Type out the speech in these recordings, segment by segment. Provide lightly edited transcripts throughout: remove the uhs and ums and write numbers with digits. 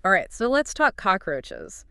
All right, so let's talk cockroaches.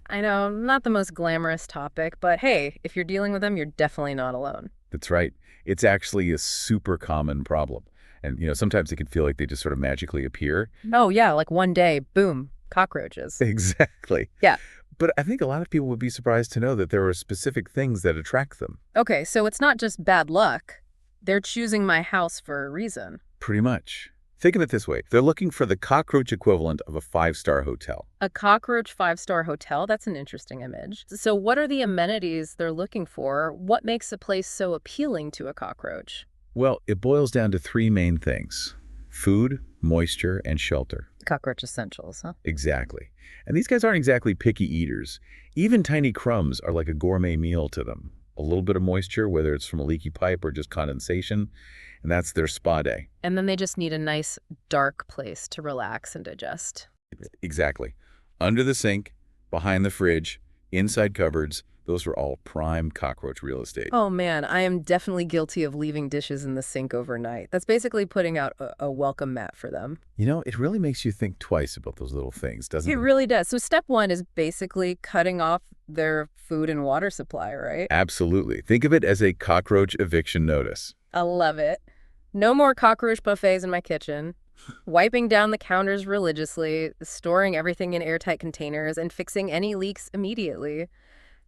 I know, not the most glamorous topic, but hey, if you're dealing with them, you're definitely not alone. That's right. It's actually a super common problem. And, sometimes it can feel like they just sort of magically appear. Oh, yeah, like one day, boom, cockroaches. Exactly. Yeah. But I think a lot of people would be surprised to know that there are specific things that attract them. Okay, so it's not just bad luck. They're choosing my house for a reason. Pretty much. Think of it this way. They're looking for the cockroach equivalent of a five-star hotel. A cockroach five-star hotel? That's an interesting image. So what are the amenities they're looking for? What makes a place so appealing to a cockroach? Well, it boils down to three main things: food, moisture, and shelter. Cockroach essentials, huh? Exactly. And these guys aren't exactly picky eaters. Even tiny crumbs are like a gourmet meal to them. A little bit of moisture, whether it's from a leaky pipe or just condensation, and that's their spa day. And then they just need a nice, dark place to relax and digest. Exactly. Under the sink, behind the fridge, inside cupboards, those are all prime cockroach real estate. Oh man, I am definitely guilty of leaving dishes in the sink overnight. That's basically putting out a welcome mat for them. It really makes you think twice about those little things, doesn't It it? really does. So step one is basically cutting off their food and water supply, right? Absolutely. Think of it as a cockroach eviction notice. I love it. No more cockroach buffets in my kitchen. Wiping down the counters religiously, storing everything in airtight containers, and fixing any leaks immediately.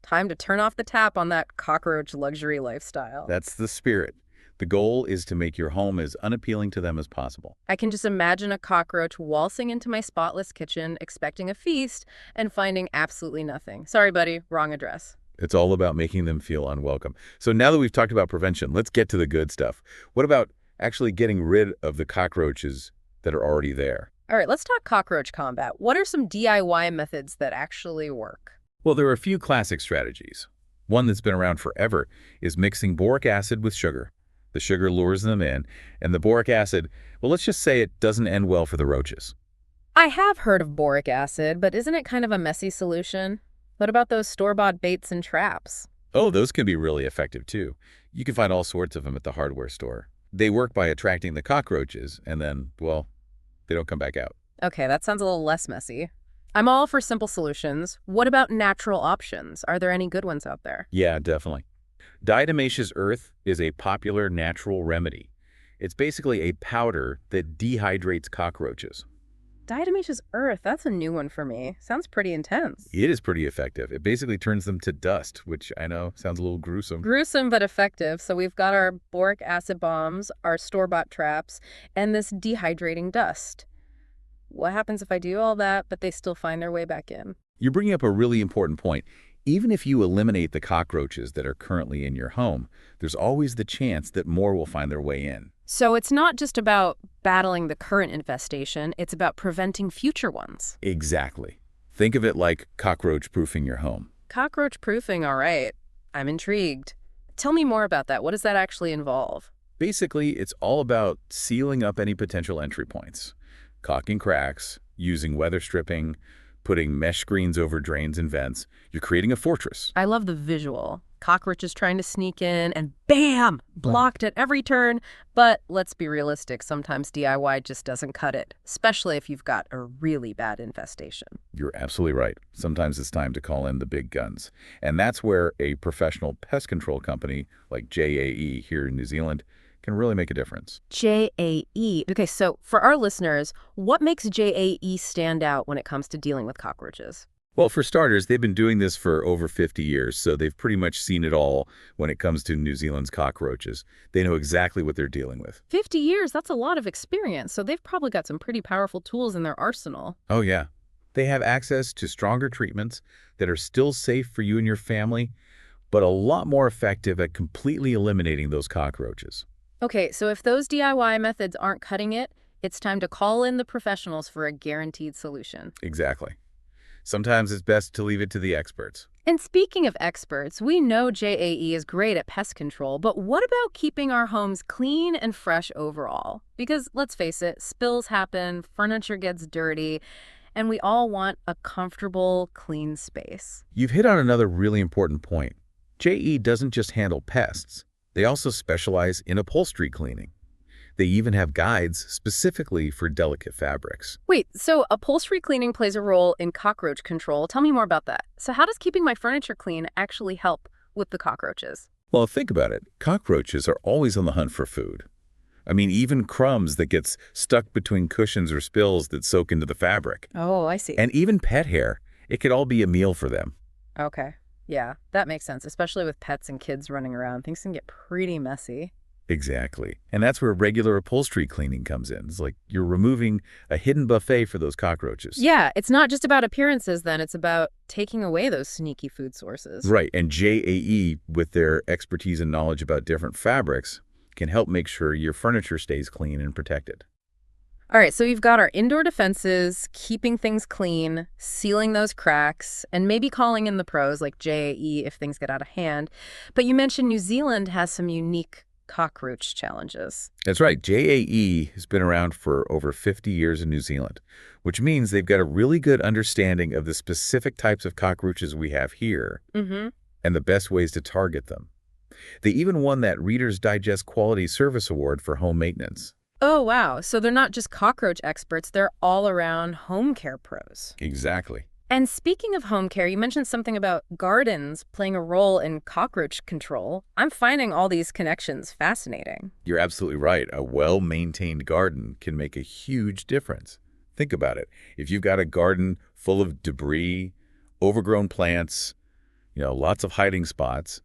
Time to turn off the tap on that cockroach luxury lifestyle. That's the spirit. The goal is to make your home as unappealing to them as possible. I can just imagine a cockroach waltzing into my spotless kitchen, expecting a feast, and finding absolutely nothing. Sorry, buddy, wrong address. It's all about making them feel unwelcome. So now that we've talked about prevention, let's get to the good stuff. What about actually getting rid of the cockroaches that are already there? All right, let's talk cockroach combat. What are some DIY methods that actually work? Well, there are a few classic strategies. One that's been around forever is mixing boric acid with sugar. The sugar lures them in, and the boric acid, well, let's just say it doesn't end well for the roaches. I have heard of boric acid, but isn't it kind of a messy solution? What about those store-bought baits and traps? Oh, those can be really effective too. You can find all sorts of them at the hardware store. They work by attracting the cockroaches, and then, well, they don't come back out. Okay, that sounds a little less messy. I'm all for simple solutions. What about natural options? Are there any good ones out there? Yeah, definitely. Diatomaceous earth is a popular natural remedy. It's basically a powder that dehydrates cockroaches. Diatomaceous earth, that's a new one for me. Sounds pretty intense. It is pretty effective. It basically turns them to dust, which I know sounds a little gruesome. Gruesome but effective. So we've got our boric acid bombs, our store-bought traps, and this dehydrating dust. What happens if I do all that, but they still find their way back in? You're bringing up a really important point. Even if you eliminate the cockroaches that are currently in your home, there's always the chance that more will find their way in. So it's not just about battling the current infestation, it's about preventing future ones. Exactly. Think of it like cockroach-proofing your home. Cockroach proofing, all right. I'm intrigued. Tell me more about that. What does that actually involve? Basically, it's all about sealing up any potential entry points, caulking cracks, using weather stripping, putting mesh screens over drains and vents. You're creating a fortress. I love the visual. Cockroaches trying to sneak in and bam! Blocked at every turn. But let's be realistic, sometimes DIY just doesn't cut it, especially if you've got a really bad infestation. You're absolutely right. Sometimes it's time to call in the big guns. And that's where a professional pest control company like JAE here in New Zealand can really make a difference. JAE. Okay, so for our listeners, what makes JAE stand out when it comes to dealing with cockroaches? Well, for starters, they've been doing this for over 50 years, so they've pretty much seen it all when it comes to New Zealand's cockroaches. They know exactly what they're dealing with. 50 years, that's a lot of experience, so they've probably got some pretty powerful tools in their arsenal. Oh, yeah. They have access to stronger treatments that are still safe for you and your family, but a lot more effective at completely eliminating those cockroaches. Okay, so if those DIY methods aren't cutting it, it's time to call in the professionals for a guaranteed solution. Exactly. Sometimes it's best to leave it to the experts. And speaking of experts, we know JAE is great at pest control, but what about keeping our homes clean and fresh overall? Because let's face it, spills happen, furniture gets dirty, and we all want a comfortable, clean space. You've hit on another really important point. JE doesn't just handle pests. They also specialize in upholstery cleaning. They even have guides specifically for delicate fabrics. Wait, so upholstery cleaning plays a role in cockroach control. Tell me more about that. So how does keeping my furniture clean actually help with the cockroaches? Well, think about it. Cockroaches are always on the hunt for food. I mean, even crumbs that gets stuck between cushions or spills that soak into the fabric. Oh, I see. And even pet hair. It could all be a meal for them. Okay. Yeah, that makes sense, especially with pets and kids running around. Things can get pretty messy. Exactly. And that's where regular upholstery cleaning comes in. It's like you're removing a hidden buffet for those cockroaches. Yeah, it's not just about appearances then, it's about taking away those sneaky food sources. Right. And JAE, with their expertise and knowledge about different fabrics, can help make sure your furniture stays clean and protected. All right, so you've got our indoor defenses, keeping things clean, sealing those cracks, and maybe calling in the pros like JAE if things get out of hand. But you mentioned New Zealand has some unique cockroach challenges. That's right. JAE has been around for over 50 years in New Zealand, which means they've got a really good understanding of the specific types of cockroaches we have here and the best ways to target them. They even won that Reader's Digest Quality Service Award for home maintenance. Oh, wow. So they're not just cockroach experts, they're all-around home care pros. Exactly. And speaking of home care, you mentioned something about gardens playing a role in cockroach control. I'm finding all these connections fascinating. You're absolutely right. A well-maintained garden can make a huge difference. Think about it. If you've got a garden full of debris, overgrown plants, lots of hiding spots,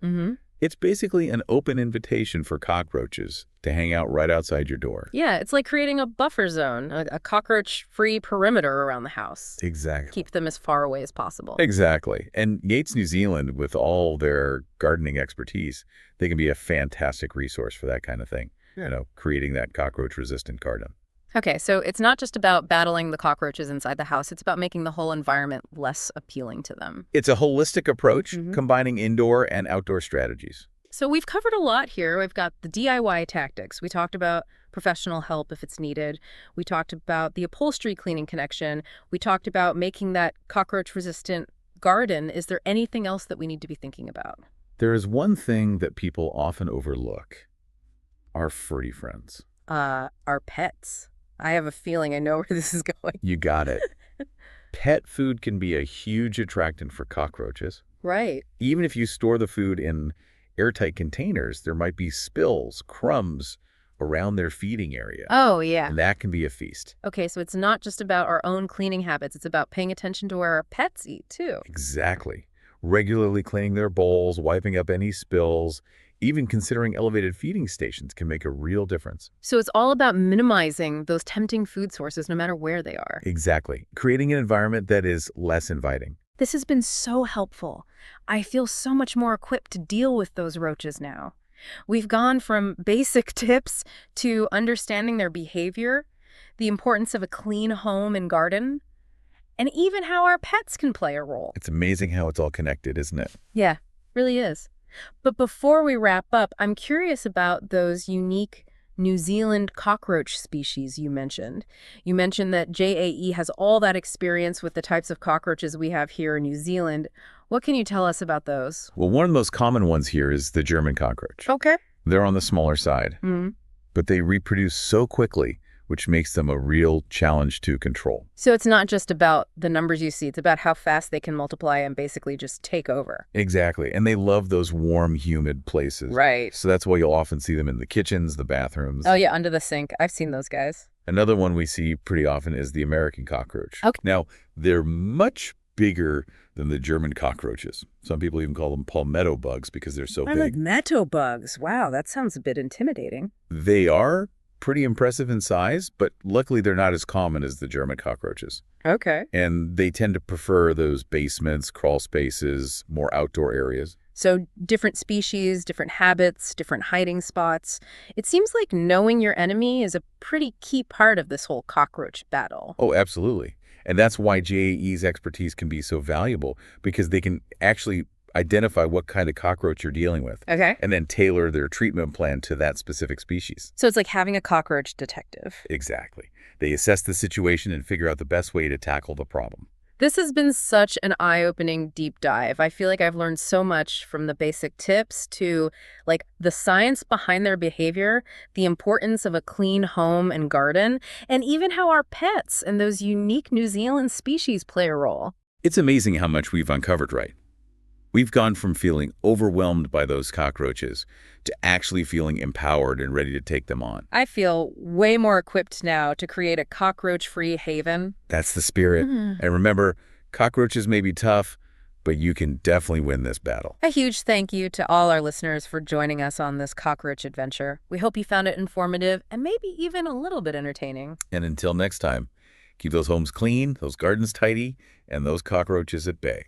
it's basically an open invitation for cockroaches to hang out right outside your door. Yeah, it's like creating a buffer zone, a cockroach-free perimeter around the house. Exactly. Keep them as far away as possible. Exactly. And Yates, New Zealand, with all their gardening expertise, they can be a fantastic resource for that kind of thing, creating that cockroach-resistant garden. Okay, so it's not just about battling the cockroaches inside the house. It's about making the whole environment less appealing to them. It's a holistic approach, combining indoor and outdoor strategies. So we've covered a lot here. We've got the DIY tactics. We talked about professional help if it's needed. We talked about the upholstery cleaning connection. We talked about making that cockroach-resistant garden. Is there anything else that we need to be thinking about? There is one thing that people often overlook. Our furry friends. Our pets. I have a feeling I know where this is going. You got it. Pet food can be a huge attractant for cockroaches. Right. Even if you store the food in airtight containers, there might be spills, crumbs around their feeding area. Oh, yeah. And that can be a feast. Okay, so it's not just about our own cleaning habits. It's about paying attention to where our pets eat, too. Exactly. Regularly cleaning their bowls, wiping up any spills, even considering elevated feeding stations can make a real difference. So it's all about minimizing those tempting food sources no matter where they are. Exactly. Creating an environment that is less inviting. This has been so helpful. I feel so much more equipped to deal with those roaches now. We've gone from basic tips to understanding their behavior, the importance of a clean home and garden, and even how our pets can play a role. It's amazing how it's all connected, isn't it? Yeah, really is. But before we wrap up, I'm curious about those unique New Zealand cockroach species you mentioned. You mentioned that JAE has all that experience with the types of cockroaches we have here in New Zealand. What can you tell us about those? Well, one of the most common ones here is the German cockroach. Okay. They're on the smaller side, but they reproduce so quickly, which makes them a real challenge to control. So it's not just about the numbers you see, it's about how fast they can multiply and basically just take over. Exactly. And they love those warm, humid places. Right. So that's why you'll often see them in the kitchens, the bathrooms. Oh, yeah, under the sink. I've seen those guys. Another one we see pretty often is the American cockroach. Okay. Now, they're much bigger than the German cockroaches. Some people even call them palmetto bugs because they're so big. Palmetto bugs. Wow, that sounds a bit intimidating. They are pretty impressive in size, but luckily they're not as common as the German cockroaches. Okay. And they tend to prefer those basements, crawl spaces, more outdoor areas. So different species, different habits, different hiding spots. It seems like knowing your enemy is a pretty key part of this whole cockroach battle. Oh, absolutely. And that's why JAE's expertise can be so valuable, because they can actually identify what kind of cockroach you're dealing with. Okay. And then tailor their treatment plan to that specific species. So it's like having a cockroach detective. Exactly. They assess the situation and figure out the best way to tackle the problem. This has been such an eye-opening deep dive. I feel like I've learned so much from the basic tips to like the science behind their behavior, the importance of a clean home and garden, and even how our pets and those unique New Zealand species play a role. It's amazing how much we've uncovered, right? We've gone from feeling overwhelmed by those cockroaches to actually feeling empowered and ready to take them on. I feel way more equipped now to create a cockroach-free haven. That's the spirit. And remember, cockroaches may be tough, but you can definitely win this battle. A huge thank you to all our listeners for joining us on this cockroach adventure. We hope you found it informative and maybe even a little bit entertaining. And until next time, keep those homes clean, those gardens tidy, and those cockroaches at bay.